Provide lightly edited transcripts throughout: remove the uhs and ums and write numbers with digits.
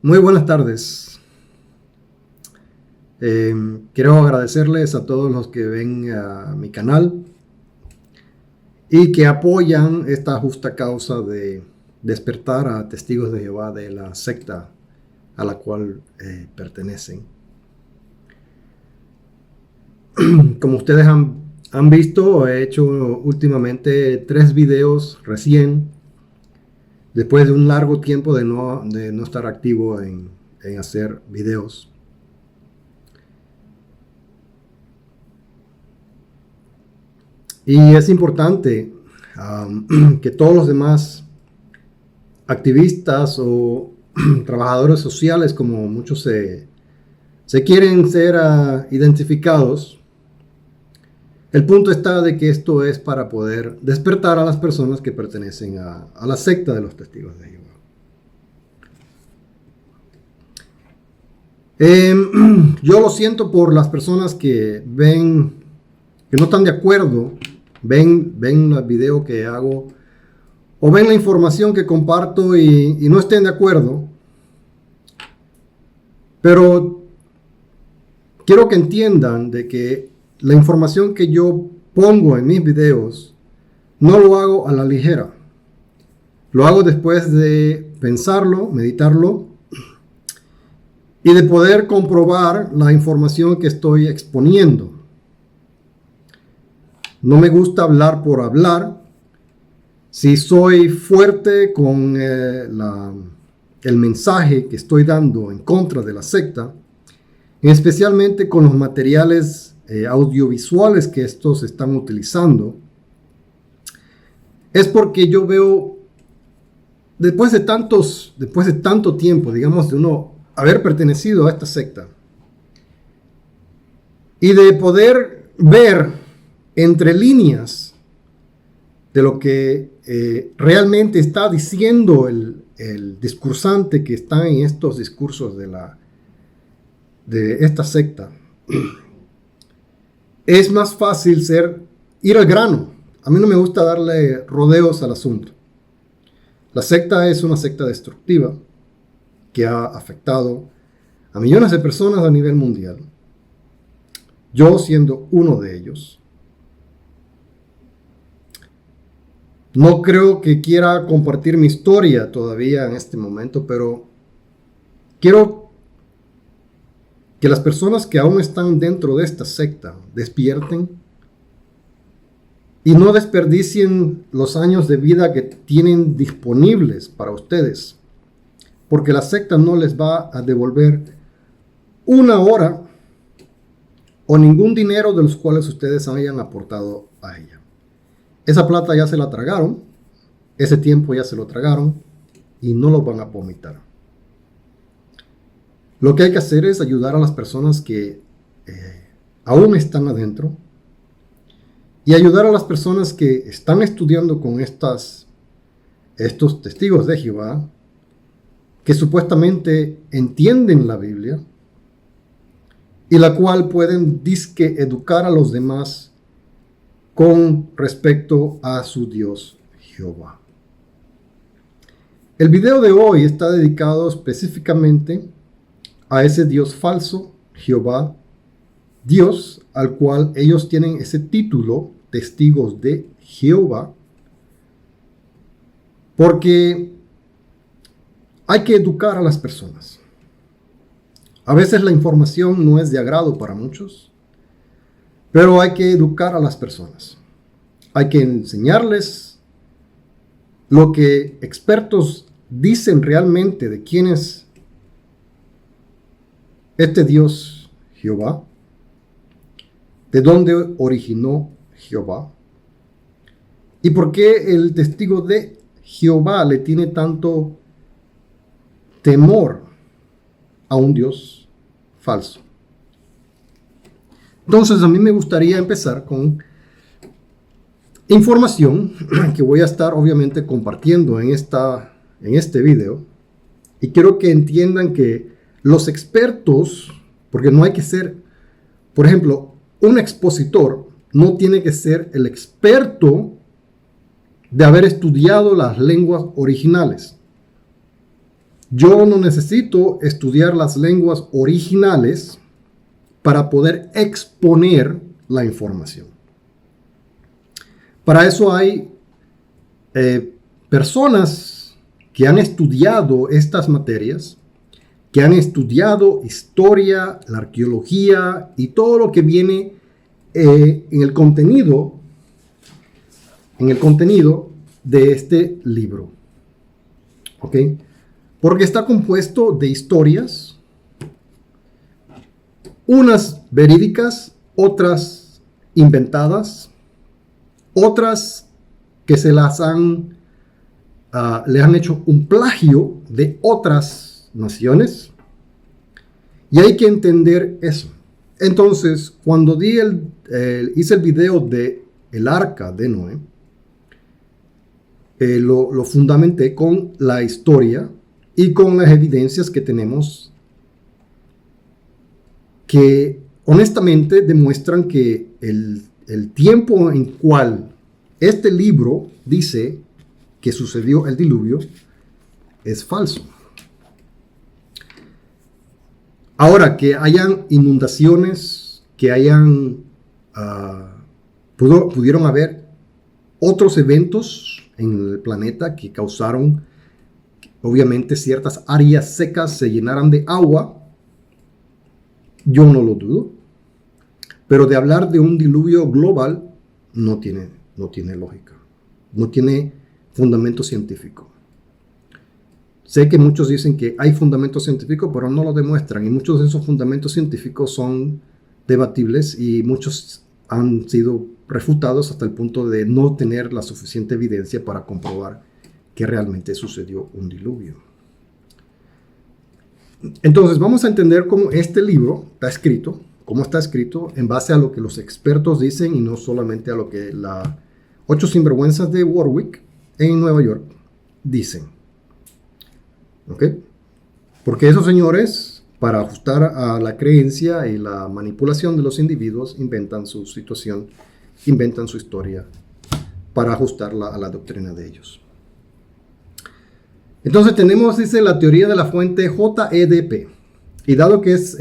Muy buenas tardes. Quiero agradecerles a todos los que ven a mi canal y que apoyan esta justa causa de despertar a testigos de Jehová de la secta a la cual pertenecen. Como ustedes han visto, he hecho últimamente 3 videos recién, después de un largo tiempo de no estar activo en hacer videos. Y es importante que todos los demás activistas o trabajadores sociales, como muchos se quieren ser identificados, el punto está de que esto es para poder despertar a las personas que pertenecen a la secta de los testigos de Jehová. Yo lo siento por las personas que ven, que no están de acuerdo, ven el video que hago o ven la información que comparto y no estén de acuerdo. Pero quiero que entiendan de que la información que yo pongo en mis videos no lo hago a la ligera. Lo hago después de pensarlo, meditarlo y de poder comprobar la información que estoy exponiendo. No me gusta hablar por hablar. Si soy fuerte con el mensaje que estoy dando en contra de la secta, especialmente con los materiales audiovisuales que estos están utilizando, es porque yo veo, después de tanto tiempo, digamos, de uno haber pertenecido a esta secta y de poder ver entre líneas de lo que realmente está diciendo el discursante que está en estos discursos de esta secta, es más fácil ir al grano. A mí no me gusta darle rodeos al asunto. La secta es una secta destructiva que ha afectado a millones de personas a nivel mundial. Yo siendo uno de ellos. No creo que quiera compartir mi historia todavía en este momento, pero quiero que las personas que aún están dentro de esta secta despierten y no desperdicien los años de vida que tienen disponibles para ustedes, porque la secta no les va a devolver una hora o ningún dinero de los cuales ustedes hayan aportado a ella. Esa plata ya se la tragaron, ese tiempo ya se lo tragaron y no lo van a vomitar. Lo que hay que hacer es ayudar a las personas que aún están adentro y ayudar a las personas que están estudiando con estos testigos de Jehová, que supuestamente entienden la Biblia y la cual pueden educar a los demás con respecto a su Dios Jehová. El video de hoy está dedicado específicamente a ese Dios falso, Jehová, Dios al cual ellos tienen ese título, testigos de Jehová, porque hay que educar a las personas. A veces la información no es de agrado para muchos, pero hay que educar a las personas. Hay que enseñarles lo que expertos dicen realmente de quién es este Dios Jehová, de dónde originó Jehová y por qué el testigo de Jehová le tiene tanto temor a un Dios falso. Entonces a mí me gustaría empezar con información que voy a estar obviamente compartiendo en este video, y quiero que entiendan que los expertos, porque no hay que ser, por ejemplo, un expositor no tiene que ser el experto de haber estudiado las lenguas originales. Yo no necesito estudiar las lenguas originales para poder exponer la información. Para eso hay personas que han estudiado estas materias, que han estudiado historia, la arqueología y todo lo que viene en el contenido de este libro. ¿Ok? Porque está compuesto de historias, unas verídicas, otras inventadas, otras que se las le han hecho un plagio de otras naciones, y hay que entender eso. Entonces, cuando hice el video de el arca de Noé, lo fundamenté con la historia y con las evidencias que tenemos, que honestamente demuestran que el tiempo en cual este libro dice que sucedió el diluvio es falso. Ahora, que hayan inundaciones, que pudieron haber otros eventos en el planeta que causaron, obviamente, ciertas áreas secas se llenaran de agua, yo no lo dudo. Pero de hablar de un diluvio global no tiene lógica, no tiene fundamento científico. Sé que muchos dicen que hay fundamento científico, pero no lo demuestran, y muchos de esos fundamentos científicos son debatibles y muchos han sido refutados hasta el punto de no tener la suficiente evidencia para comprobar que realmente sucedió un diluvio. Entonces vamos a entender cómo este libro está escrito, cómo está escrito en base a lo que los expertos dicen y no solamente a lo que la 8 sinvergüenzas de Warwick en Nueva York dicen. ¿Ok? Porque esos señores, para ajustar a la creencia y la manipulación de los individuos, inventan su situación, inventan su historia para ajustarla a la doctrina de ellos. Entonces tenemos, dice, la teoría de la fuente JEDP. Y dado que es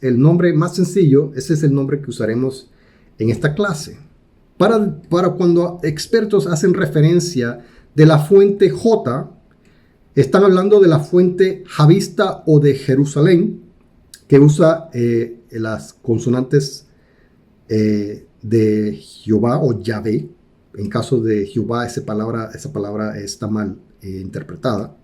el nombre más sencillo, ese es el nombre que usaremos en esta clase. Para cuando expertos hacen referencia de la fuente J, están hablando de la fuente javista o de Jerusalén, que usa las consonantes de Jehová o Yahvé. En caso de Jehová, esa palabra está mal interpretada,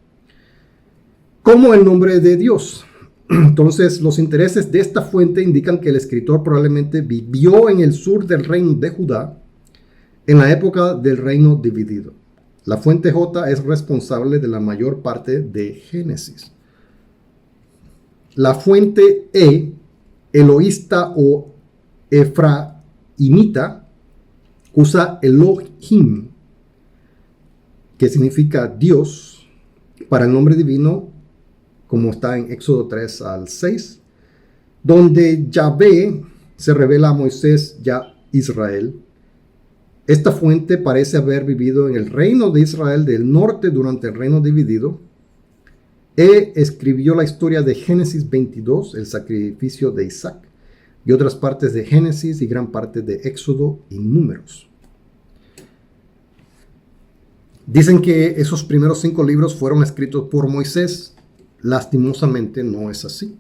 como el nombre de Dios. Entonces, los intereses de esta fuente indican que el escritor probablemente vivió en el sur del reino de Judá, en la época del reino dividido. La fuente J es responsable de la mayor parte de Génesis. La fuente E, eloísta o efraimita, usa Elohim, que significa Dios, para el nombre divino, como está en Éxodo 3 al 6, donde Yahvé se revela a Moisés, ya Israel. Esta fuente parece haber vivido en el reino de Israel del norte durante el reino dividido. Escribió la historia de Génesis 22, el sacrificio de Isaac, y otras partes de Génesis y gran parte de Éxodo y Números. Dicen que esos primeros 5 libros fueron escritos por Moisés. Lastimosamente no es así.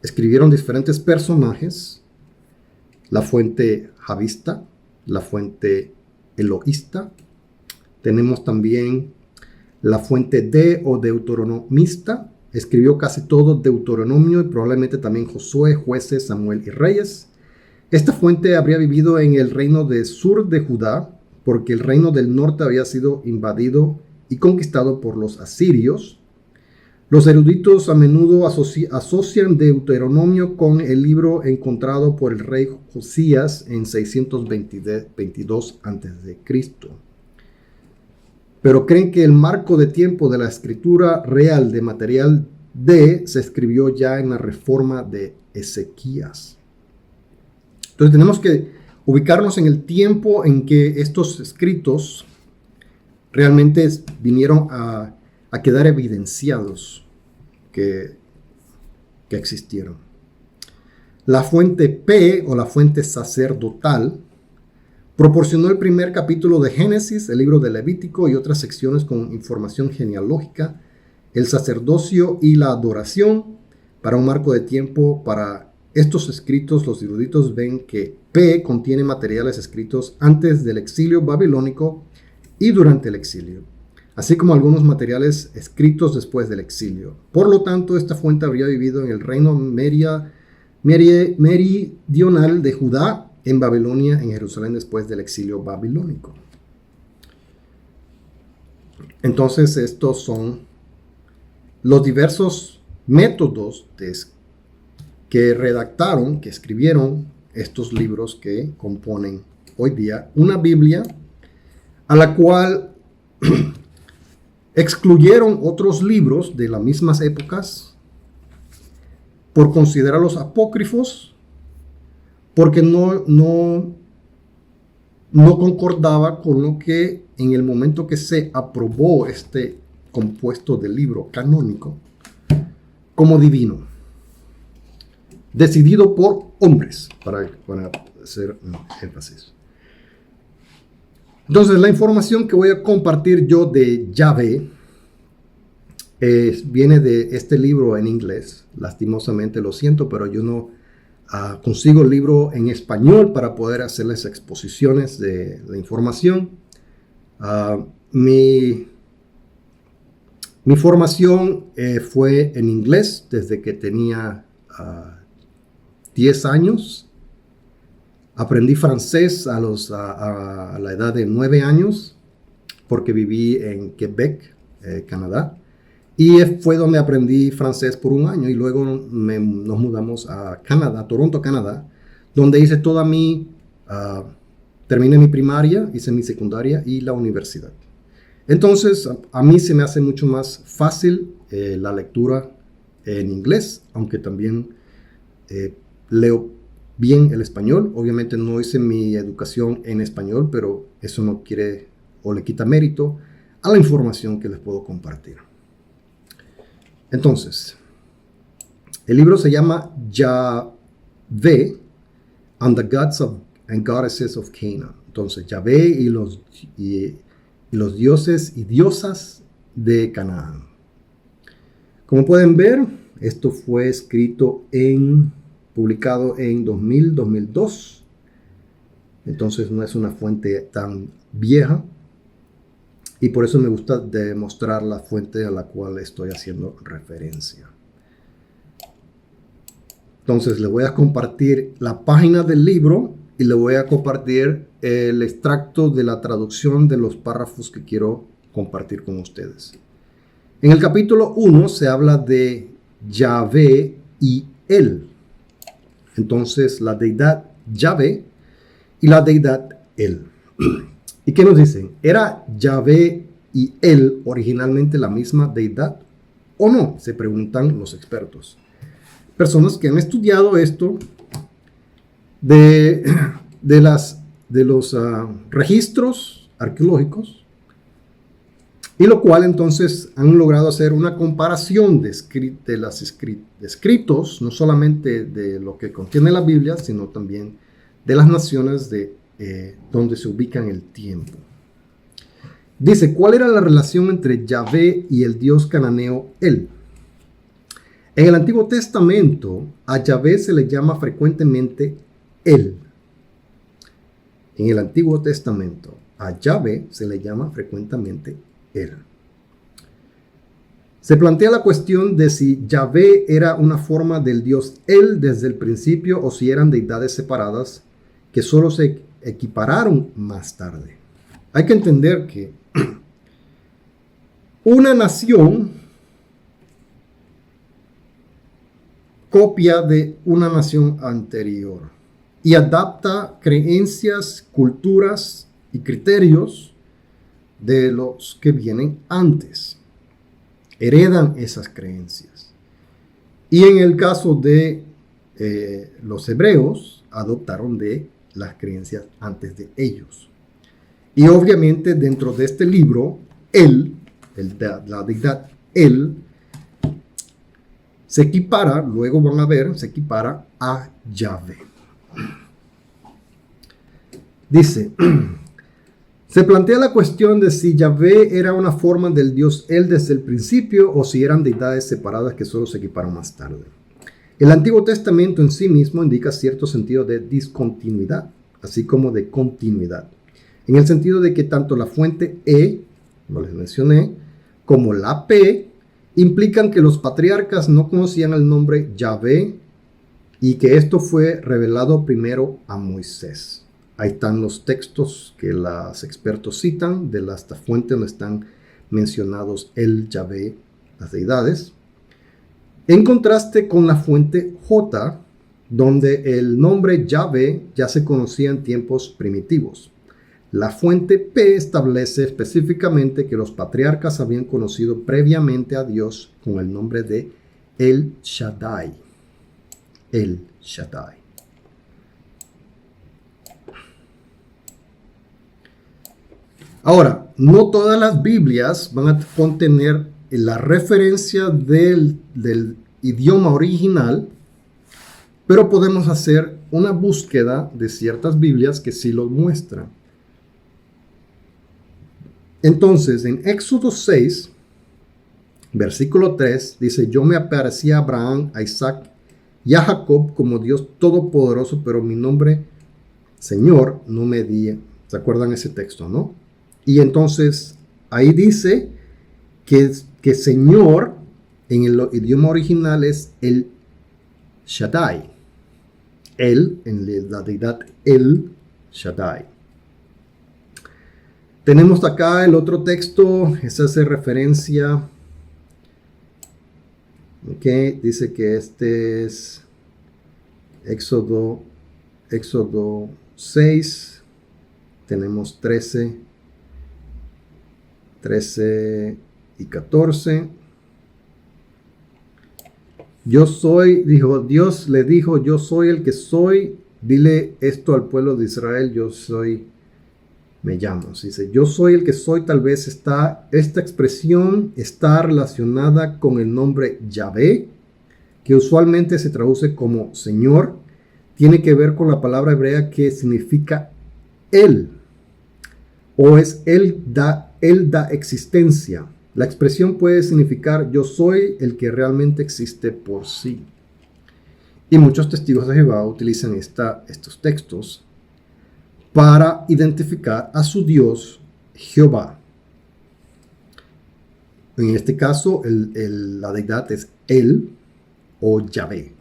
Escribieron diferentes personajes, la fuente javista, la fuente eloísta. Tenemos también la fuente D o deuteronomista. Escribió casi todo Deuteronomio y probablemente también Josué, Jueces, Samuel y Reyes. Esta fuente habría vivido en el reino del sur de Judá, porque el reino del norte había sido invadido y conquistado por los asirios. Los eruditos a menudo asocian Deuteronomio con el libro encontrado por el rey Josías en 622 a.C. Pero creen que el marco de tiempo de la escritura real de material D se escribió ya en la reforma de Ezequías. Entonces tenemos que ubicarnos en el tiempo en que estos escritos realmente vinieron a a quedar evidenciados que existieron. La fuente P, o la fuente sacerdotal, proporcionó el primer capítulo de Génesis, el libro de Levítico y otras secciones con información genealógica, el sacerdocio y la adoración. Para un marco de tiempo para estos escritos, los eruditos ven que P contiene materiales escritos antes del exilio babilónico y durante el exilio, así como algunos materiales escritos después del exilio. Por lo tanto, esta fuente habría vivido en el reino meridional de Judá, en Babilonia, en Jerusalén, después del exilio babilónico. Entonces, estos son los diversos métodos que redactaron, que escribieron estos libros que componen hoy día una Biblia, a la cual excluyeron otros libros de las mismas épocas por considerarlos apócrifos, porque no concordaba con lo que en el momento que se aprobó este compuesto de libro canónico como divino, decidido por hombres, para hacer énfasis. Entonces, la información que voy a compartir yo de Yahvé viene de este libro en inglés. Lastimosamente, lo siento, pero yo no consigo el libro en español para poder hacerles exposiciones de la información. Mi formación fue en inglés desde que tenía 10 años. Aprendí francés a la edad de 9 años porque viví en Quebec, Canadá. Y fue donde aprendí francés por un año y luego nos mudamos a Canadá, Toronto, Canadá, donde hice terminé mi primaria, hice mi secundaria y la universidad. Entonces, a mí se me hace mucho más fácil la lectura en inglés, aunque también leo bien el español. Obviamente no hice mi educación en español, pero eso no quiere o le quita mérito a la información que les puedo compartir. Entonces, el libro se llama Yahvé and the Gods and Goddesses of Canaan. Entonces, Yahvé y los dioses y diosas de Canaán. Como pueden ver, esto fue publicado en 2002. Entonces no es una fuente tan vieja. Y por eso me gusta demostrar la fuente a la cual estoy haciendo referencia. Entonces le voy a compartir la página del libro y le voy a compartir el extracto de la traducción de los párrafos que quiero compartir con ustedes. En el capítulo 1 se habla de Yahvé y Él. Entonces la deidad Yahvé y la deidad Él. ¿Y qué nos dicen? ¿Era Yahvé y Él originalmente la misma deidad o no? Se preguntan los expertos. Personas que han estudiado esto de los registros arqueológicos, y lo cual entonces han logrado hacer una comparación de escritos, no solamente de lo que contiene la Biblia, sino también de las naciones donde se ubica en el tiempo. Dice, ¿cuál era la relación entre Yahvé y el dios cananeo El? En el Antiguo Testamento, a Yahvé se le llama frecuentemente El. En el Antiguo Testamento, a Yahvé se le llama frecuentemente Él. Se plantea la cuestión de si Yahvé era una forma del dios El desde el principio o si eran deidades separadas que solo se equipararon más tarde. Hay que entender que una nación copia de una nación anterior y adapta creencias, culturas y criterios de los que vienen antes. Heredan esas creencias. Y en el caso de los hebreos, adoptaron de las creencias antes de ellos. Y obviamente dentro de este libro, Él la deidad El, se equipara, luego van a ver, se equipara a Yahvé. Dice, se plantea la cuestión de si Yahvé era una forma del dios El desde el principio o si eran deidades separadas que solo se equiparon más tarde. El Antiguo Testamento en sí mismo indica cierto sentido de discontinuidad, así como de continuidad, en el sentido de que tanto la fuente E, como les mencioné, como la P, implican que los patriarcas no conocían el nombre Yahvé y que esto fue revelado primero a Moisés. Ahí están los textos que los expertos citan de esta fuente donde están mencionados el Yahvé, las deidades. En contraste con la fuente J, donde el nombre Yahvé ya se conocía en tiempos primitivos. La fuente P establece específicamente que los patriarcas habían conocido previamente a Dios con el nombre de El Shaddai. El Shaddai. Ahora, no todas las Biblias van a contener la referencia del idioma original, pero podemos hacer una búsqueda de ciertas Biblias que sí lo muestran. Entonces, en Éxodo 6, versículo 3, dice, yo me aparecí a Abraham, a Isaac y a Jacob como Dios Todopoderoso, pero mi nombre, Señor, no me di. ¿Se acuerdan ese texto, no? Y entonces, ahí dice que Señor, en el idioma original, es el Shaddai. Él, en la deidad El Shaddai. Tenemos acá el otro texto, ese hace referencia, dice que este es Éxodo 6, tenemos 13 y 14. Dios le dijo, yo soy el que soy, dile esto al pueblo de Israel, yo soy, me llamo. Dice, yo soy el que soy, tal vez esta expresión está relacionada con el nombre Yahvé, que usualmente se traduce como Señor, tiene que ver con la palabra hebrea que significa Él, o es Él da existencia. La expresión puede significar yo soy el que realmente existe por sí. Y muchos testigos de Jehová utilizan estos textos para identificar a su Dios Jehová. En este caso, la deidad es Él o Yahvé.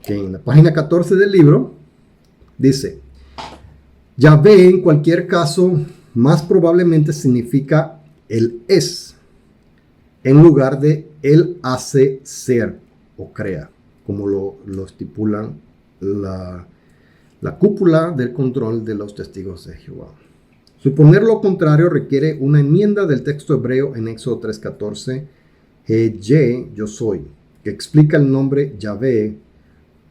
En la página 14 del libro dice, Yahvé en cualquier caso más probablemente significa Él es, en lugar de Él hace ser o crea, como lo estipulan la cúpula del control de los testigos de Jehová. Suponer lo contrario requiere una enmienda del texto hebreo en Éxodo 3:14, yo soy, que explica el nombre Yahvé.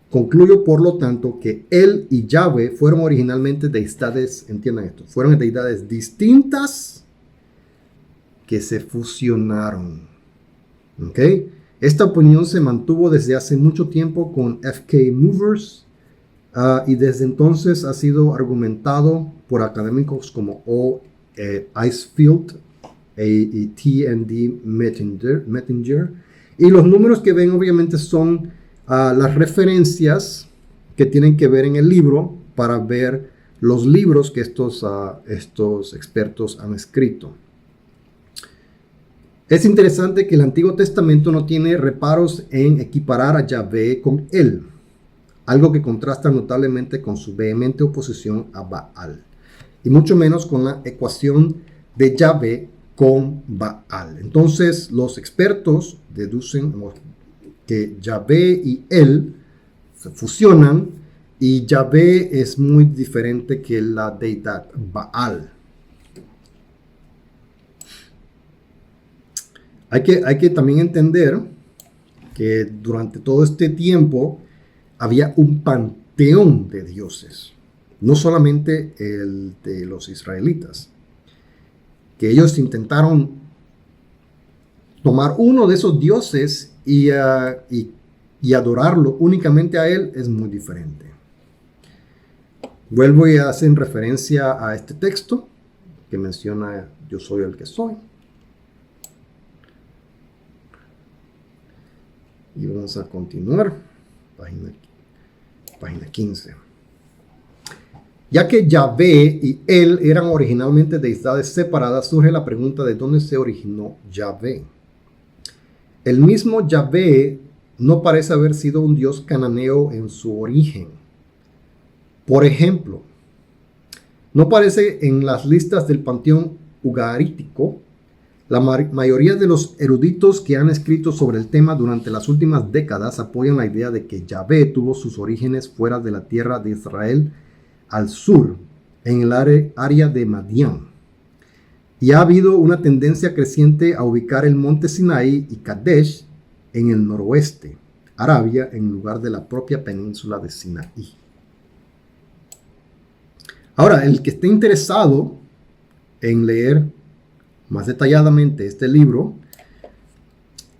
Concluyo, por lo tanto, que Él y Yahvé fueron originalmente deidades, entiendan esto, fueron deidades distintas que se fusionaron. ¿Ok? Esta opinión se mantuvo desde hace mucho tiempo con F.K. Movers y desde entonces ha sido argumentado por académicos como O. Icefield y T.N.D. Mettinger. Y los números que ven obviamente son las referencias que tienen que ver en el libro para ver los libros que estos expertos han escrito. Es interesante que el Antiguo Testamento no tiene reparos en equiparar a Yahvé con Él, algo que contrasta notablemente con su vehemente oposición a Baal, y mucho menos con la ecuación de Yahvé con Baal. Entonces, los expertos deducen que Yahvé y Él se fusionan y Yahvé es muy diferente que la deidad Baal. Hay que también entender que durante todo este tiempo había un panteón de dioses. no solamente el de los israelitas, que ellos intentaron tomar uno de esos dioses y adorarlo únicamente a él, es muy diferente. Vuelvo y hacen referencia a este texto que menciona yo soy el que soy. Y vamos a continuar. Página 15. Ya que Yahvé y él eran originalmente deidades separadas, surge la pregunta de dónde se originó Yahvé. El mismo Yahvé no parece haber sido un dios cananeo en su origen. Por ejemplo, no parece en las listas del panteón ugarítico. La mayoría de los eruditos que han escrito sobre el tema durante las últimas décadas apoyan la idea de que Yahvé tuvo sus orígenes fuera de la tierra de Israel al sur, en el área de Madián. Y ha habido una tendencia creciente a ubicar el monte Sinaí y Kadesh en el noroeste, Arabia, en lugar de la propia península de Sinaí. Ahora, el que esté interesado en leer más detalladamente este libro,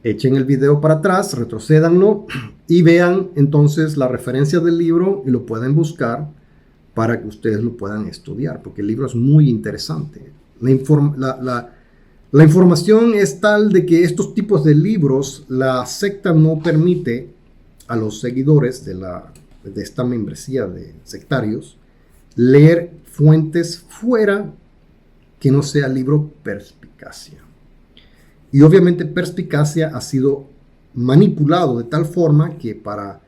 echen el video para atrás, retrocédanlo y vean entonces la referencia del libro y lo pueden buscar para que ustedes lo puedan estudiar, porque el libro es muy interesante. La información es tal de que estos tipos de libros, la secta no permite a los seguidores de esta membresía de sectarios leer fuentes fuera que no sea el libro Perspicacia. Y obviamente Perspicacia ha sido manipulado de tal forma que para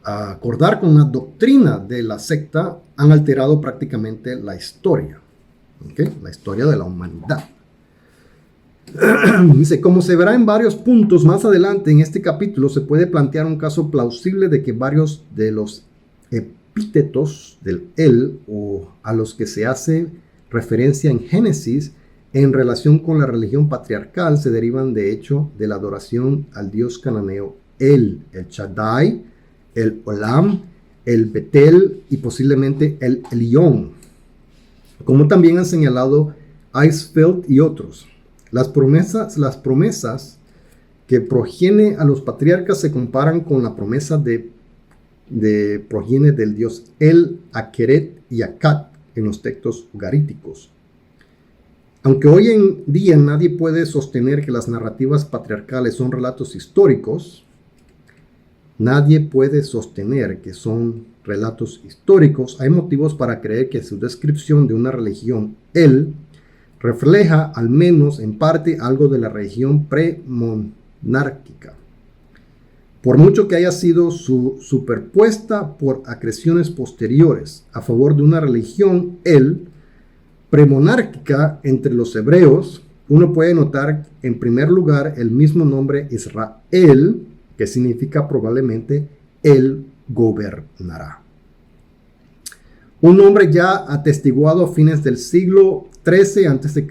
acordar con una doctrina de la secta han alterado prácticamente la historia, ¿okay? La historia de la humanidad. Dice, como se verá en varios puntos más adelante en este capítulo, se puede plantear un caso plausible de que varios de los epítetos del él o a los que se hace referencia en Génesis en relación con la religión patriarcal se derivan de hecho de la adoración al dios cananeo el Shaddai, el Olam, el Betel y posiblemente el Elión, como también han señalado Eisfeld y otros. Las promesas que progenie a los patriarcas se comparan con la promesa de progenie del dios El, Akeret y Akat en los textos ugaríticos. Aunque hoy en día nadie puede sostener que las narrativas patriarcales son relatos históricos, nadie puede sostener que son relatos históricos, hay motivos para creer que su descripción de una religión, él, refleja al menos en parte algo de la religión premonárquica. Por mucho que haya sido superpuesta por acreciones posteriores a favor de una religión, él, premonárquica entre los hebreos, uno puede notar en primer lugar el mismo nombre Israel, que significa probablemente él gobernará. Un nombre ya atestiguado a fines del siglo XIII a.C.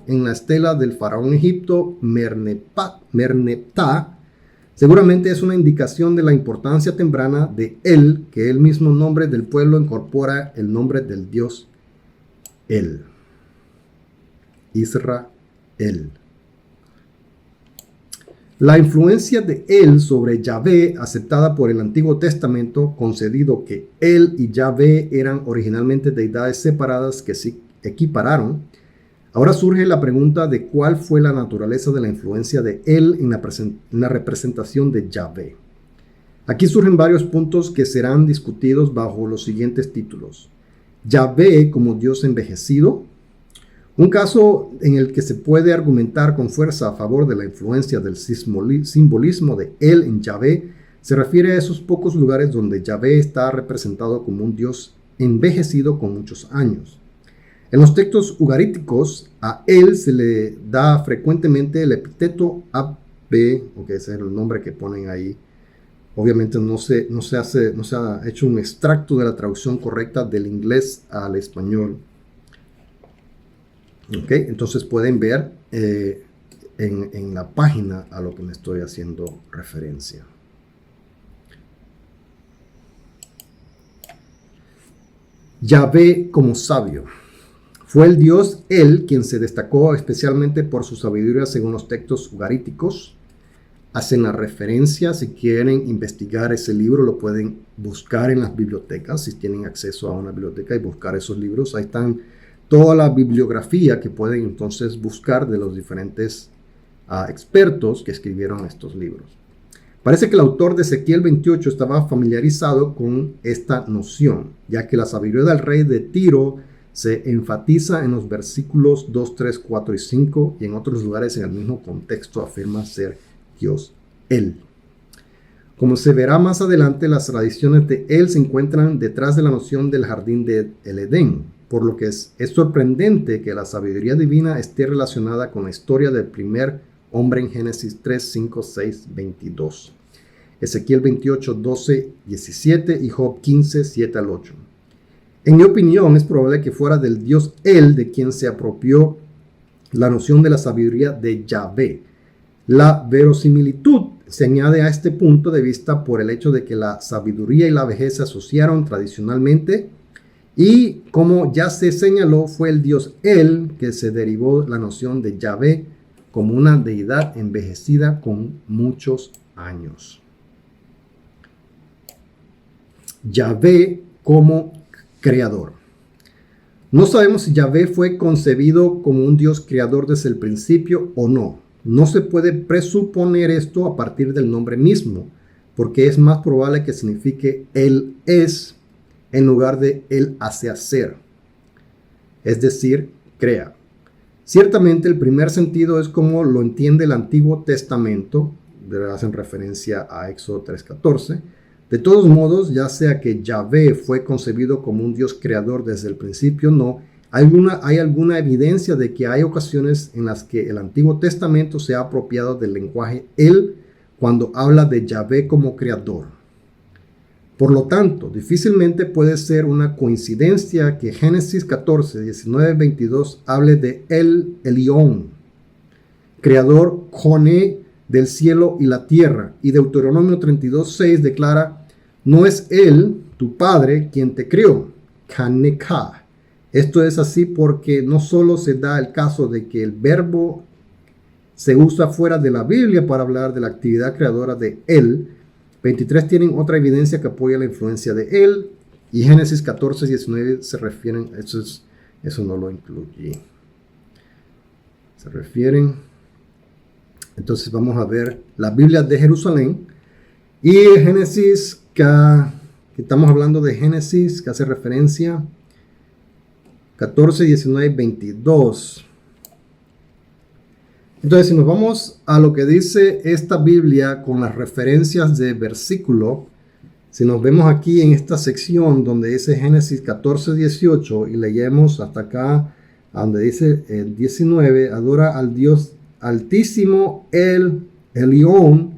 en la estela del faraón egipto Merneptah, seguramente es una indicación de la importancia temprana de él, que el mismo nombre del pueblo incorpora el nombre del dios él, Israel. La influencia de él sobre Yahvé, aceptada por el Antiguo Testamento, concedido que él y Yahvé eran originalmente deidades separadas que se equipararon, ahora surge la pregunta de cuál fue la naturaleza de la influencia de él en la representación de Yahvé. Aquí surgen varios puntos que serán discutidos bajo los siguientes títulos. Yahvé como Dios envejecido. Un caso en el que se puede argumentar con fuerza a favor de la influencia del simbolismo de él en Yahvé se refiere a esos pocos lugares donde Yahvé está representado como un Dios envejecido con muchos años. En los textos ugaríticos, a él se le da frecuentemente el epíteto Abbe, que ese es el nombre que ponen ahí. Obviamente no se ha hecho un extracto de la traducción correcta del inglés al español. Okay, entonces pueden ver en la página a lo que me estoy haciendo referencia. Yahvé como sabio. Fue el Dios él quien se destacó especialmente por su sabiduría según los textos ugaríticos. Hacen la referencia, si quieren investigar ese libro, lo pueden buscar en las bibliotecas, si tienen acceso a una biblioteca y buscar esos libros. Ahí están toda la bibliografía que pueden entonces buscar de los diferentes expertos que escribieron estos libros. Parece que el autor de Ezequiel 28 estaba familiarizado con esta noción, ya que la sabiduría del rey de Tiro se enfatiza en los versículos 2, 3, 4 y 5 y en otros lugares en el mismo contexto afirma ser Dios él. Como se verá más adelante, las tradiciones de él se encuentran detrás de la noción del jardín del Edén, por lo que es sorprendente que la sabiduría divina esté relacionada con la historia del primer hombre en Génesis 3, 5, 6, 22. Ezequiel 28, 12, 17 y Job 15, 7 al 8. En mi opinión, es probable que fuera del Dios él de quien se apropió la noción de la sabiduría de Yahvé. La verosimilitud se añade a este punto de vista por el hecho de que la sabiduría y la vejez se asociaron tradicionalmente y, como ya se señaló, fue el Dios él que se derivó la noción de Yahvé como una deidad envejecida con muchos años. Yahvé como creador. No sabemos si Yahvé fue concebido como un Dios creador desde el principio o no. No se puede presuponer esto a partir del nombre mismo, porque es más probable que signifique Él es en lugar de Él hace hacer, es decir, crea. Ciertamente el primer sentido es como lo entiende el Antiguo Testamento, hacen referencia a Éxodo 3:14. De todos modos, ya sea que Yahvé fue concebido como un Dios creador desde el principio o no, hay alguna evidencia de que hay ocasiones en las que el Antiguo Testamento se ha apropiado del lenguaje él cuando habla de Yahvé como creador. Por lo tanto, difícilmente puede ser una coincidencia que Génesis 14, 19, 22 hable de El Elión, creador Joné del cielo y la tierra, y Deuteronomio 32, 6 declara, no es él, tu padre, quien te crió, Kaneka. Esto es así porque no solo se da el caso de que el verbo se usa fuera de la Biblia para hablar de la actividad creadora de él. 23 tienen otra evidencia que apoya la influencia de él. Y Génesis 14, 19 se refieren, eso no lo incluye. Se refieren. Entonces vamos a ver la Biblia de Jerusalén. Y Génesis, que estamos hablando de Génesis, que hace referencia 14, 19, 22. Entonces, si nos vamos a lo que dice esta Biblia con las referencias de versículo, si nos vemos aquí en esta sección donde dice Génesis 14, 18 y leemos hasta acá, donde dice el 19, adora al Dios Altísimo, el Elión,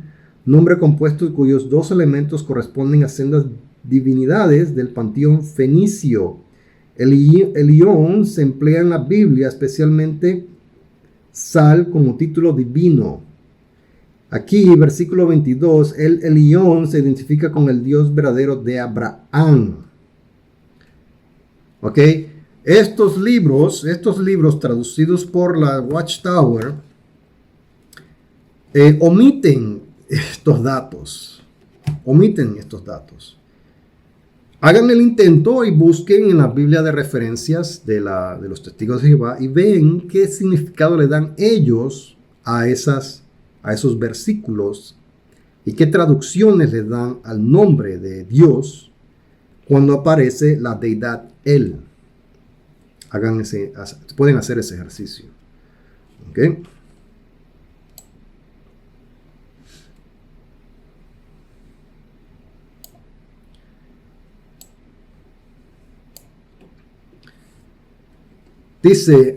nombre compuesto cuyos dos elementos corresponden a sendas divinidades del panteón fenicio. El Elión se emplea en la Biblia, especialmente Sal como título divino. Aquí, versículo 22, el Elión se identifica con el Dios verdadero de Abraham. ¿Ok? Estos libros traducidos por la Watchtower omiten estos datos. Hagan el intento y busquen en la Biblia de referencias de los testigos de Jehová y ven qué significado le dan ellos a esos versículos y qué traducciones le dan al nombre de Dios cuando aparece la deidad Él. Pueden hacer ese ejercicio. ¿Ok? Dice,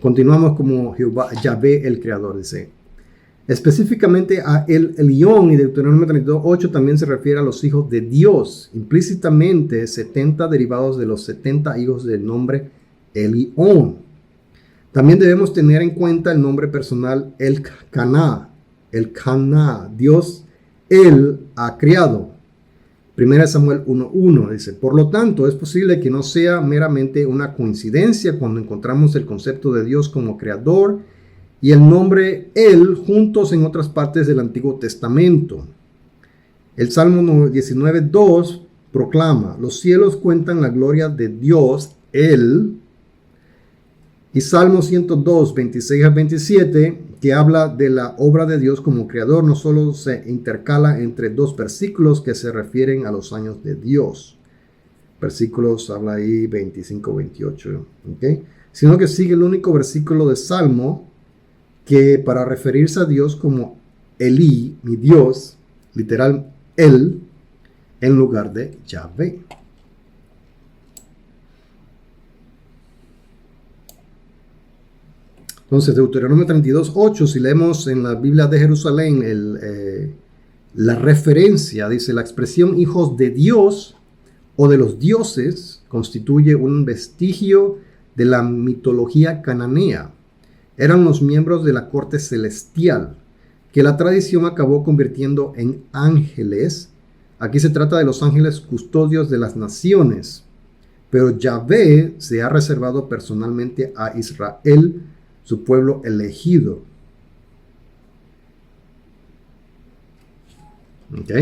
continuamos como Jehová, Yahvé el creador, dice. Específicamente a el Elión y Deuteronomio 32:8 también se refiere a los hijos de Dios. Implícitamente 70 derivados de los 70 hijos del nombre Elión. También debemos tener en cuenta el nombre personal El Caná, Dios Él ha creado. 1 Samuel 1:1 dice, por lo tanto, es posible que no sea meramente una coincidencia cuando encontramos el concepto de Dios como creador y el nombre Él juntos en otras partes del Antiguo Testamento. El Salmo 19:2 proclama, los cielos cuentan la gloria de Dios, Él. Y Salmo 102, 26 a 27, que habla de la obra de Dios como creador, no solo se intercala entre dos versículos que se refieren a los años de Dios. Versículos, habla ahí 25, 28, ¿okay? Sino que sigue el único versículo de Salmo que para referirse a Dios como Elí, mi Dios, literal, Él, en lugar de Yahvé. Entonces, Deuteronomio 32:8, si leemos en la Biblia de Jerusalén la referencia, dice, la expresión hijos de Dios o de los dioses constituye un vestigio de la mitología cananea. Eran los miembros de la corte celestial, que la tradición acabó convirtiendo en ángeles. Aquí se trata de los ángeles custodios de las naciones, pero Yahvé se ha reservado personalmente a Israel, su pueblo elegido. ¿Ok?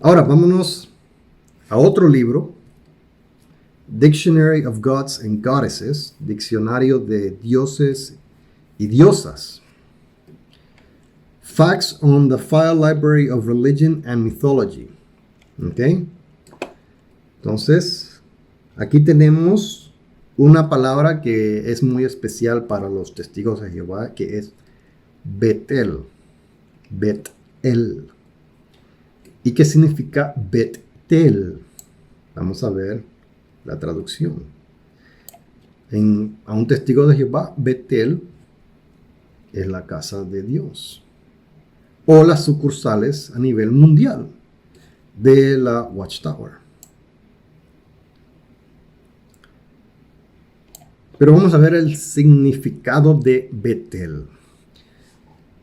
Ahora vámonos a otro libro, Dictionary of Gods and Goddesses, Diccionario de Dioses y Diosas. Facts on the File Library of Religion and Mythology. ¿Ok? Entonces, aquí tenemos una palabra que es muy especial para los testigos de Jehová, que es Betel. Betel. ¿Y qué significa Betel? Vamos a ver la traducción. A un testigo de Jehová, Betel es la casa de Dios, o las sucursales a nivel mundial de la Watchtower. Pero vamos a ver el significado de Betel.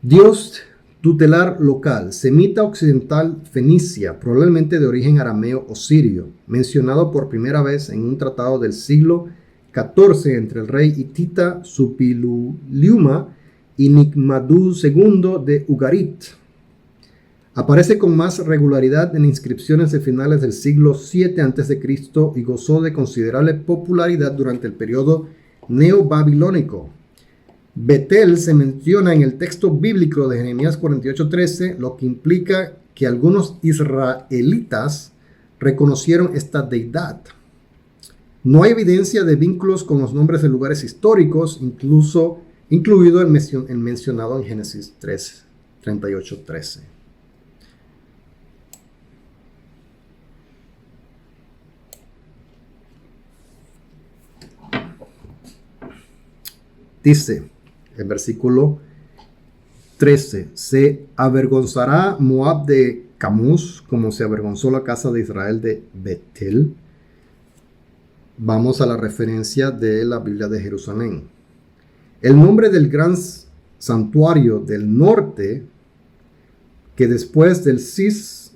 Dios tutelar local, semita occidental fenicia, probablemente de origen arameo o sirio, mencionado por primera vez en un tratado del siglo XIV entre el rey hitita Suppiluliuma y Nickmadú II de Ugarit. Aparece con más regularidad en inscripciones de finales del siglo VII a.C. y gozó de considerable popularidad durante el periodo neobabilónico. Betel se menciona en el texto bíblico de Jeremías 48:13, lo que implica que algunos israelitas reconocieron esta deidad. No hay evidencia de vínculos con los nombres de lugares históricos, incluido el mencionado en Génesis 38:13. Dice el versículo 13, se avergonzará Moab de Camús como se avergonzó la casa de Israel de Betel. Vamos a la referencia de la Biblia de Jerusalén. El nombre del gran santuario del norte, que después del cisma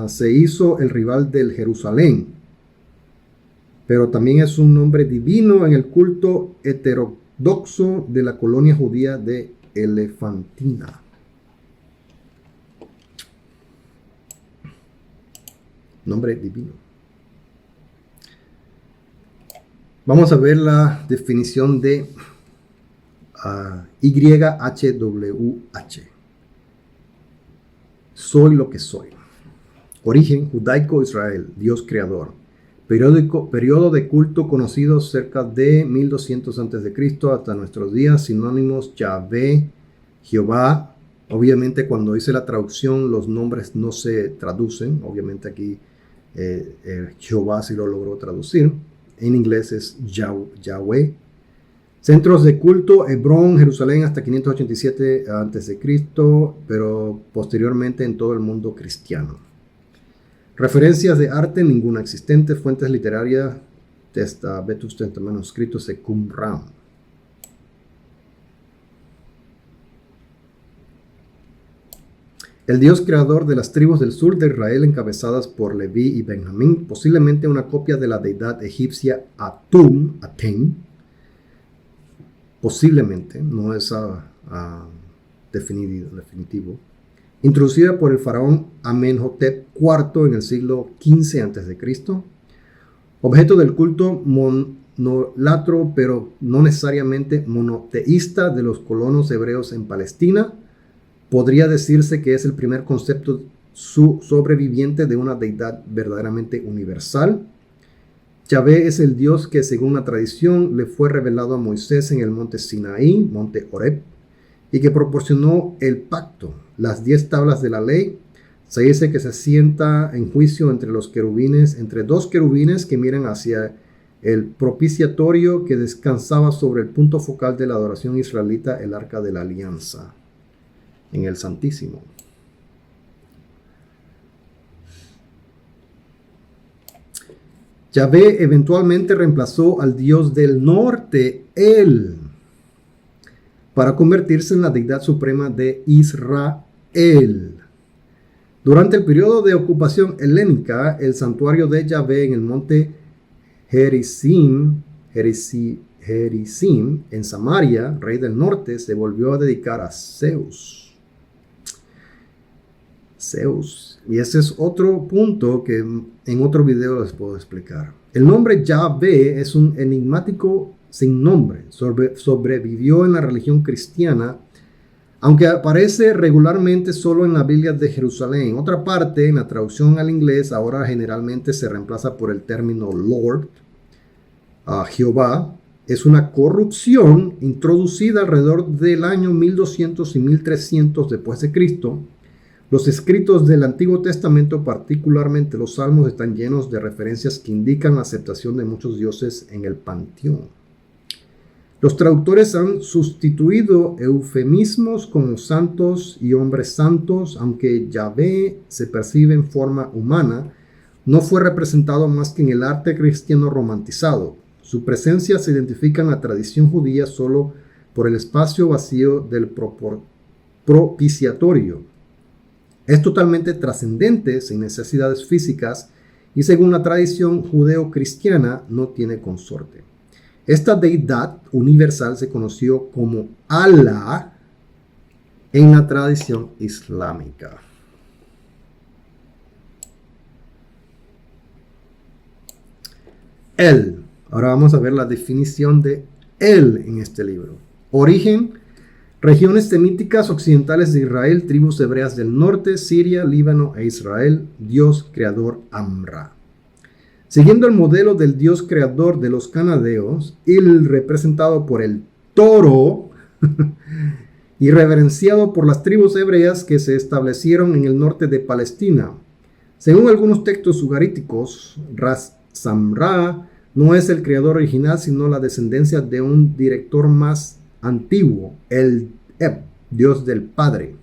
se hizo el rival del Jerusalén, pero también es un nombre divino en el culto heterodoxo de la colonia judía de Elefantina. Nombre divino. Vamos a ver la definición de YHWH. Soy lo que soy. Origen judaico-israel, Dios creador. Periodo de culto conocido cerca de 1200 a.C. hasta nuestros días. Sinónimos: Yahvé, Jehová. Obviamente cuando hice la traducción los nombres no se traducen. Obviamente aquí Jehová sí lo logró traducir. En inglés es Yahweh. Centros de culto: Hebrón, Jerusalén hasta 587 a.C., pero posteriormente en todo el mundo cristiano. Referencias de arte: ninguna existente. Fuentes literarias: Vetustent manuscritos de Qumran. El Dios creador de las tribus del sur de Israel encabezadas por Leví y Benjamín, posiblemente una copia de la deidad egipcia Aten, posiblemente, no es definitivo, introducida por el faraón Amenhotep IV en el siglo XV a.C., objeto del culto monolatro, pero no necesariamente monoteísta de los colonos hebreos en Palestina. Podría decirse que es el primer concepto sobreviviente de una deidad verdaderamente universal. Yahvé es el Dios que, según la tradición, le fue revelado a Moisés en el monte Sinaí, monte Horeb, y que proporcionó el pacto, las 10 tablas de la ley. Se dice que se sienta en juicio entre dos querubines que miran hacia el propiciatorio que descansaba sobre el punto focal de la adoración israelita, el arca de la alianza, en el Santísimo. Yahvé eventualmente reemplazó al Dios del norte, El, para convertirse en la deidad suprema de Israel. Durante el periodo de ocupación helénica, el santuario de Yahvé en el monte Gerizim en Samaria, rey del norte, se volvió a dedicar a Zeus. Y ese es otro punto que en otro video les puedo explicar. El nombre Yahvé es un enigmático sin nombre. Sobrevivió en la religión cristiana, aunque aparece regularmente solo en la Biblia de Jerusalén. En otra parte, en la traducción al inglés, ahora generalmente se reemplaza por el término Lord, Jehová. Es una corrupción introducida alrededor del año 1200 y 1300 después de Cristo. Los escritos del Antiguo Testamento, particularmente los Salmos, están llenos de referencias que indican la aceptación de muchos dioses en el panteón. Los traductores han sustituido eufemismos como santos y hombres santos, aunque Yahvé se percibe en forma humana, no fue representado más que en el arte cristiano romantizado. Su presencia se identifica en la tradición judía solo por el espacio vacío del propiciatorio. Es totalmente trascendente, sin necesidades físicas, y según la tradición judeo-cristiana no tiene consorte. Esta deidad universal se conoció como Allah en la tradición islámica. El. Ahora vamos a ver la definición de El en este libro. Origen: regiones semíticas occidentales de Israel, tribus hebreas del norte, Siria, Líbano e Israel. Dios creador Amra. Siguiendo el modelo del Dios creador de los cananeos, El, representado por el toro y reverenciado por las tribus hebreas que se establecieron en el norte de Palestina. Según algunos textos ugaríticos, Ras Samra no es el creador original, sino la descendencia de un director más antiguo, el Eb, Dios del Padre.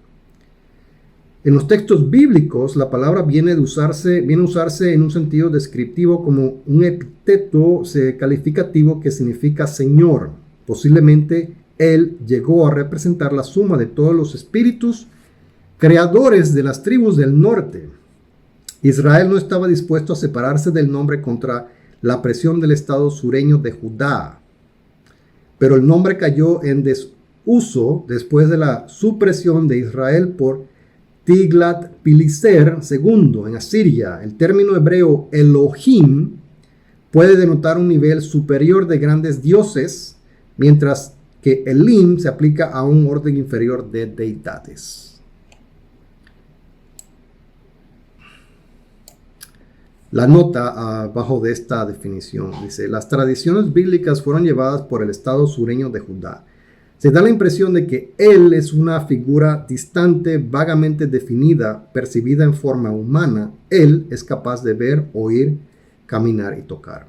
En los textos bíblicos, la palabra viene a usarse en un sentido descriptivo como un epíteto calificativo que significa Señor. Posiblemente Él llegó a representar la suma de todos los espíritus creadores de las tribus del norte. Israel no estaba dispuesto a separarse del nombre contra la presión del estado sureño de Judá, pero el nombre cayó en desuso después de la supresión de Israel por Tiglat-Pileser II en Asiria. El término hebreo Elohim puede denotar un nivel superior de grandes dioses, mientras que Elim se aplica a un orden inferior de deidades. La nota abajo de esta definición dice: las tradiciones bíblicas fueron llevadas por el estado sureño de Judá. Se da la impresión de que Él es una figura distante, vagamente definida, percibida en forma humana. Él es capaz de ver, oír, caminar y tocar.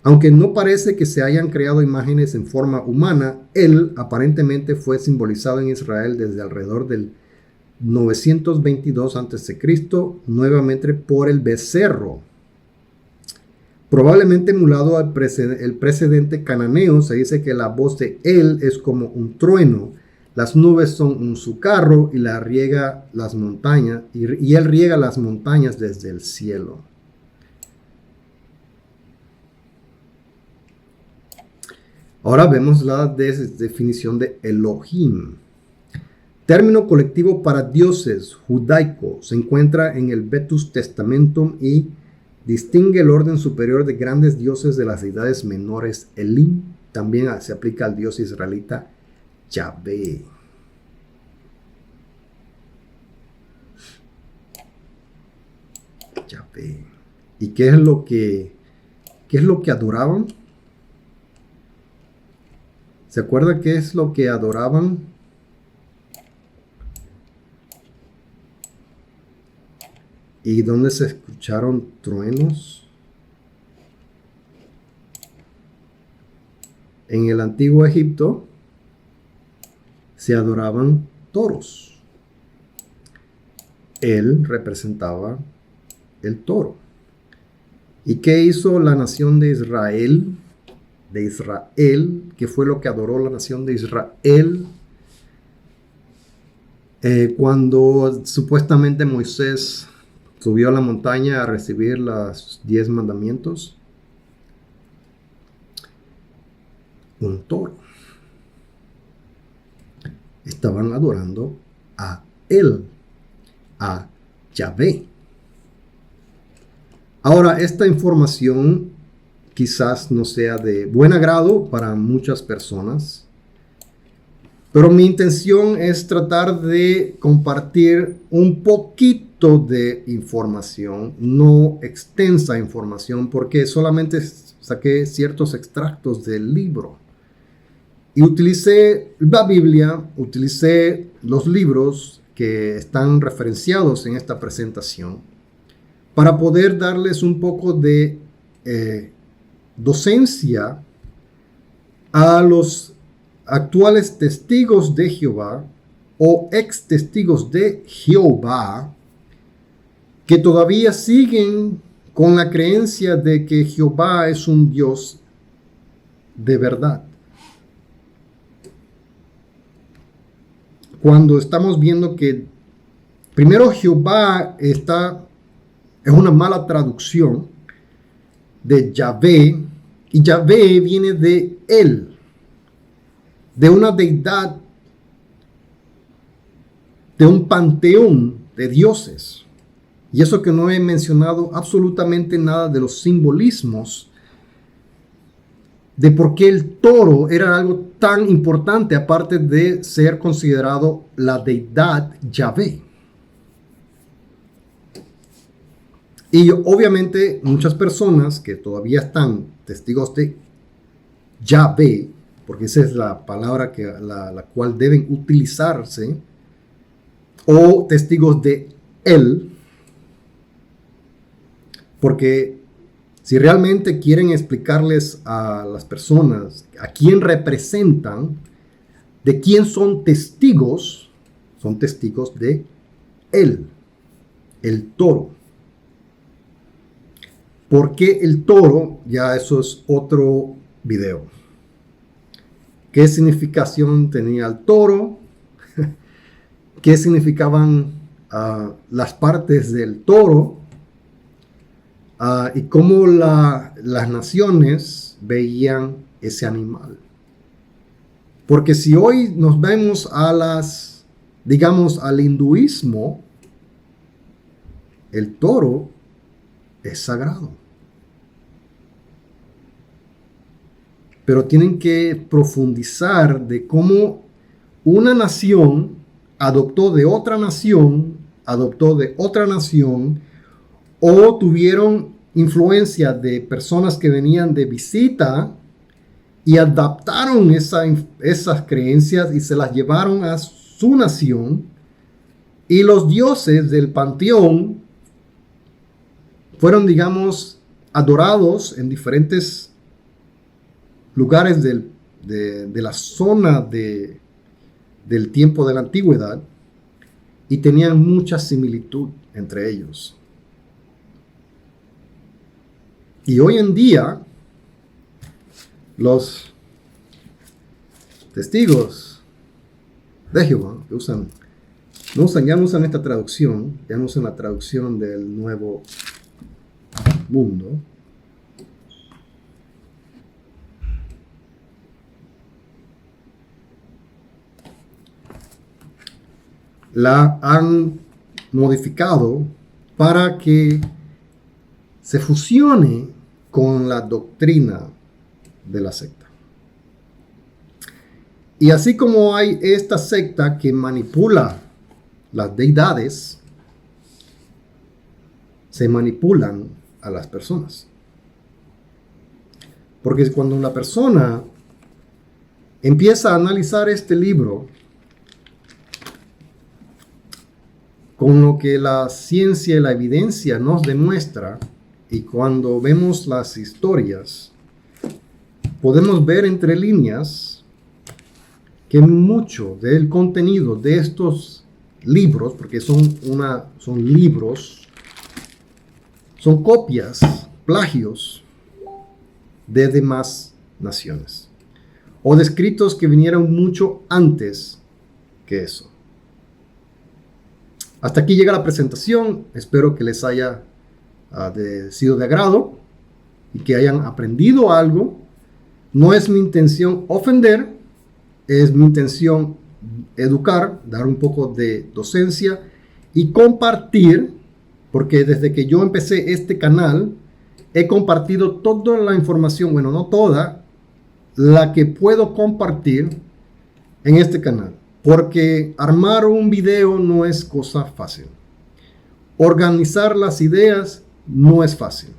Aunque no parece que se hayan creado imágenes en forma humana, Él aparentemente fue simbolizado en Israel desde alrededor del 922 a.C., nuevamente por el becerro. Probablemente emulado el precedente cananeo, se dice que la voz de Él es como un trueno. Las nubes son su carro y la riega las montañas, y él riega las montañas desde el cielo. Ahora vemos la definición de Elohim. Término colectivo para dioses judaico, se encuentra en el Vetus Testamentum y distingue el orden superior de grandes dioses de las deidades menores. Elim también se aplica al dios israelita Yahvé. Yahvé. ¿Y qué es lo que adoraban? ¿Se acuerda qué es lo que adoraban? ¿Y dónde se escucharon truenos? En el antiguo Egipto se adoraban toros. Él representaba el toro. ¿Y qué hizo la nación de Israel? ¿Qué fue lo que adoró la nación de Israel? Cuando supuestamente Moisés subió a la montaña a recibir los 10 mandamientos, un toro. Estaban adorando a él, a Yahvé. Ahora, esta información quizás no sea de buen agrado para muchas personas, pero mi intención es tratar de compartir un poquito de información, no extensa información, porque solamente saqué ciertos extractos del libro. Y utilicé la Biblia, utilicé los libros que están referenciados en esta presentación para poder darles un poco de docencia a los actuales testigos de Jehová o ex testigos de Jehová que todavía siguen con la creencia de que Jehová es un Dios de verdad. Cuando estamos viendo que primero Jehová es una mala traducción de Yahvé, y Yahvé viene de él, de una deidad, de un panteón de dioses. Y eso que no he mencionado absolutamente nada de los simbolismos de por qué el toro era algo tan importante, aparte de ser considerado la deidad Yahvé. Y obviamente muchas personas que todavía están testigos de Yahvé, porque esa es la palabra la cual deben utilizarse, o testigos de él, porque si realmente quieren explicarles a las personas a quién representan, de quién son testigos de él, el toro. ¿Por qué el toro? Ya eso es otro video. ¿Qué significación tenía el toro? ¿Qué significaban las partes del toro? Y cómo las naciones veían ese animal. Porque si hoy nos vemos al hinduismo, el toro es sagrado. Pero tienen que profundizar de cómo una nación adoptó de otra nación, o tuvieron influencia de personas que venían de visita y adaptaron esas creencias y se las llevaron a su nación. Y los dioses del panteón fueron, digamos, adorados en diferentes lugares de la zona del tiempo de la antigüedad, y tenían mucha similitud entre ellos. Y hoy en día, los testigos de Jehová, que ya no usan esta traducción, ya no usan la traducción del Nuevo Mundo. La han modificado para que se fusione con la doctrina de la secta. Y así como hay esta secta que manipula las deidades, se manipulan a las personas. Porque cuando una persona empieza a analizar este libro con lo que la ciencia y la evidencia nos demuestra, y cuando vemos las historias, podemos ver entre líneas que mucho del contenido de estos libros, porque son libros, son copias, plagios de demás naciones, o de escritos que vinieron mucho antes que eso. Hasta aquí llega la presentación. Espero que les haya sido de agrado y que hayan aprendido algo. No es mi intención ofender, es mi intención educar, dar un poco de docencia y compartir, porque desde que yo empecé este canal he compartido toda la información, bueno, no toda, la que puedo compartir en este canal. Porque armar un video no es cosa fácil. Organizar las ideas no es fácil.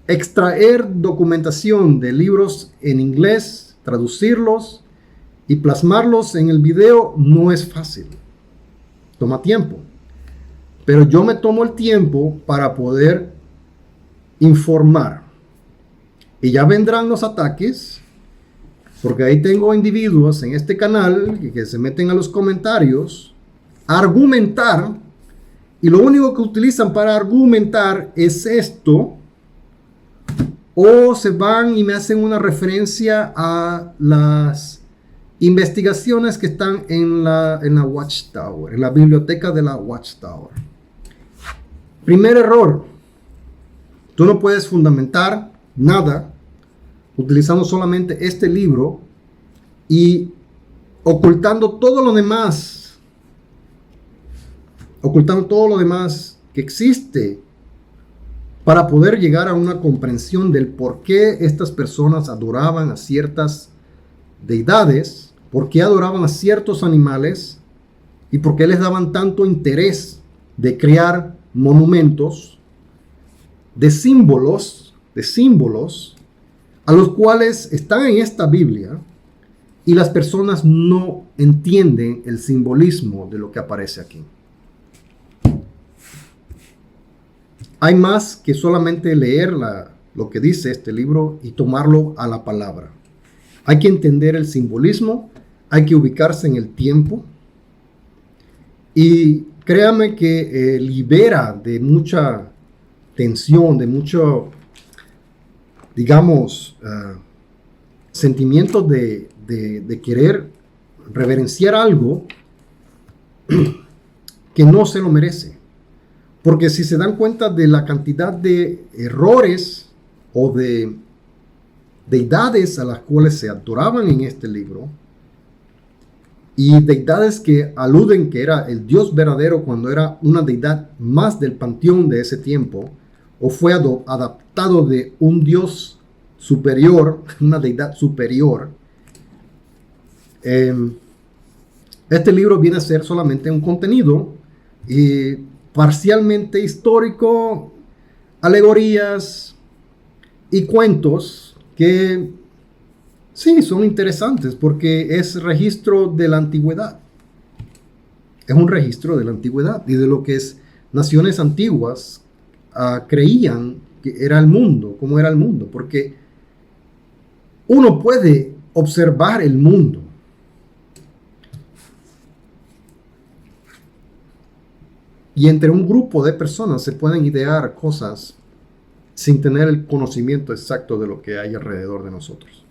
Extraer documentación de libros en inglés, traducirlos y plasmarlos en el video no es fácil. Toma tiempo. Pero yo me tomo el tiempo para poder informar. Y ya vendrán los ataques. Porque ahí tengo individuos en este canal que se meten a los comentarios a argumentar, y lo único que utilizan para argumentar es esto, o se van y me hacen una referencia a las investigaciones que están en la Watchtower, en la biblioteca de la Watchtower. Primer error: tú no puedes fundamentar nada utilizando solamente este libro y ocultando todo lo demás que existe para poder llegar a una comprensión del por qué estas personas adoraban a ciertas deidades, por qué adoraban a ciertos animales y por qué les daban tanto interés de crear monumentos de símbolos a los cuales están en esta Biblia, y las personas no entienden el simbolismo de lo que aparece aquí. Hay más que solamente leer lo que dice este libro y tomarlo a la palabra. Hay que entender el simbolismo, hay que ubicarse en el tiempo, y créame que libera de mucha tensión, de mucho, digamos, sentimientos de querer reverenciar algo que no se lo merece. Porque si se dan cuenta de la cantidad de errores o de deidades a las cuales se adoraban en este libro, y deidades que aluden que era el Dios verdadero cuando era una deidad más del panteón de ese tiempo, o fue adaptado de un Dios superior, una deidad superior. Este libro viene a ser solamente un contenido parcialmente histórico, alegorías y cuentos que sí son interesantes porque es registro de la antigüedad. Es un registro de la antigüedad y de lo que naciones antiguas creían que era el mundo, cómo era el mundo, porque uno puede observar el mundo. Y entre un grupo de personas se pueden idear cosas sin tener el conocimiento exacto de lo que hay alrededor de nosotros,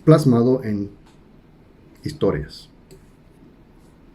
plasmado en historias.